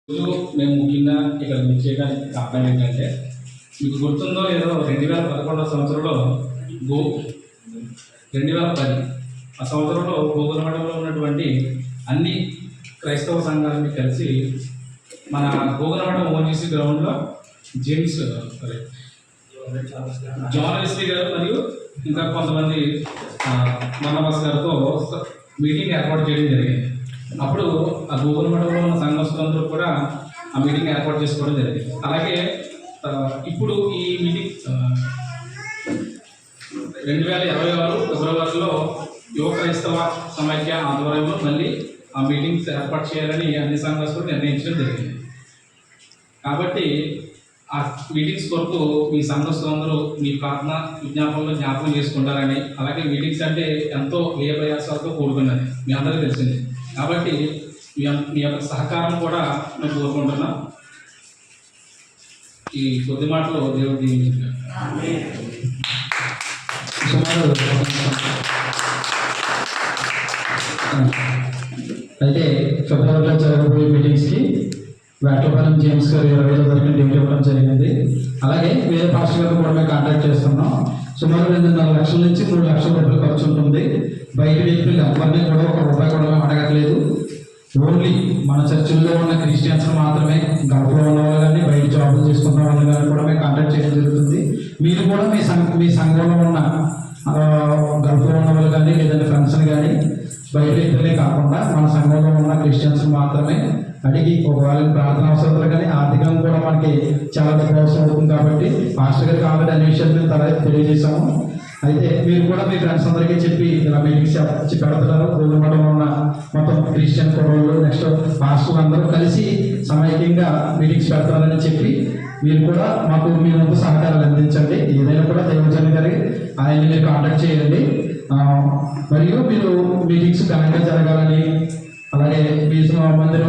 రోజు మేము ముఖ్యంగా ఇక్కడ చేయడానికి కారణం ఏంటంటే, మీకు గుర్తుందో లేదో 2011 సంవత్సరంలో 2010 ఆ సంవత్సరంలో గోగులమఠంలో ఉన్నటువంటి అన్ని క్రైస్తవ సంఘాలని కలిసి మన గోగులమఠం ఓఎన్జీసీ గ్రౌండ్లో జాన్ ఎస్లీ గారు మరియు ఇంకా కొంతమంది మనవాస్ గారితో మీటింగ్ ఏర్పాటు చేయడం జరిగింది. అప్పుడు ఆ గోగులమఠంలో ఉన్న సంఘస్థులందరూ కూడా ఆ మీటింగ్ ఏర్పాటు చేసుకోవడం జరిగింది. అలాగే ఇప్పుడు ఈ మీటింగ్ 2026 ఫిబ్రవరిలో యువ క్రైస్తవ సమైక్య ఆధ్వర్యంలో మళ్ళీ ఆ మీటింగ్స్ ఏర్పాటు చేయాలని అన్ని సంఘస్థులు నిర్ణయించడం జరిగింది. కాబట్టి ఆ మీటింగ్స్ కొరకు మీ సంఘస్థులందరూ మీ ప్రార్థన విజ్ఞాపనలో జ్ఞాపకం చేసుకుంటారని, అలాగే మీటింగ్స్ అంటే ఎంతో వ్యయ ప్రయాసాలతో కూడుకున్నది మీ అందరికీ తెలిసింది. కాబట్టి మీ యొక్క సహకారం కూడా మేము కోరుకుంటున్నాం. ఈ కొద్ది మాటలో దేవుడు దీవించారు. అయితే ఫిబ్రవరిలో జరగబోయే మీటింగ్స్కి వేటలపాలెం జేమ్స్ గారు 20,000 వరకు డేట్ ఇవ్వడం జరిగింది. అలాగే వేరే పాస్టర్ గారు కూడా మేము కాంటాక్ట్ చేస్తున్నాం. సుమారు 2.5 లక్షల నుంచి 3 లక్షల రూపాయలు ఖర్చు ఉంటుంది. బయట వ్యక్తులు ఎవరిని కూడా ఒక రూపాయి కూడా మేము అడగట్లేదు. ఓన్లీ మన చర్చిల్లో ఉన్న క్రిస్టియన్స్ మాత్రమే, గల్ఫ్లో ఉన్న వాళ్ళు కానీ బయట జాబులు చేసుకున్న వాళ్ళు కానీ కూడా మేము కాంటాక్ట్ చేయడం జరుగుతుంది. మీరు కూడా మీ సంఘంలో ఉన్న గల్ఫ్లో ఉన్న వాళ్ళు కానీ లేదంటే ఫ్రెండ్స్ని కానీ బయట వ్యక్తులే కాకుండా మన సంఘంలో ఉన్న క్రిస్టియన్స్ మాత్రమే అడిగి ఒకవేళ ప్రార్థన అవసరాలు కానీ ఆర్థికంగా కూడా మనకి చాలా డబ్బు అవసరం అవుతుంది. కాబట్టి మాస్టర్ గారికి ఆల్రెడీ అన్ని విషయాలు మేము తెలియజేశాము. అయితే మీరు కూడా మీ ఫ్రెండ్స్ అందరికీ చెప్పి ఇలా మీటింగ్స్ పెడుతున్నారు. గోగులమఠంలో ఉన్న మొత్తం క్రిస్టియన్ కుర్రోళ్ళు నెక్స్ట్ పాస్టర్లు అందరూ కలిసి సమైక్యంగా మీటింగ్స్ పెడతారని చెప్పి మీరు కూడా మాకు మీ వంతు సహకారాలు అందించండి. ఏదైనా కూడా దేవజన్ గారికి ఆయన్ని మీరు కాంటాక్ట్ చేయండి. మరియు మీరు మీటింగ్స్ ఘనంగా జరగాలని, అలాగే మీ మందిరం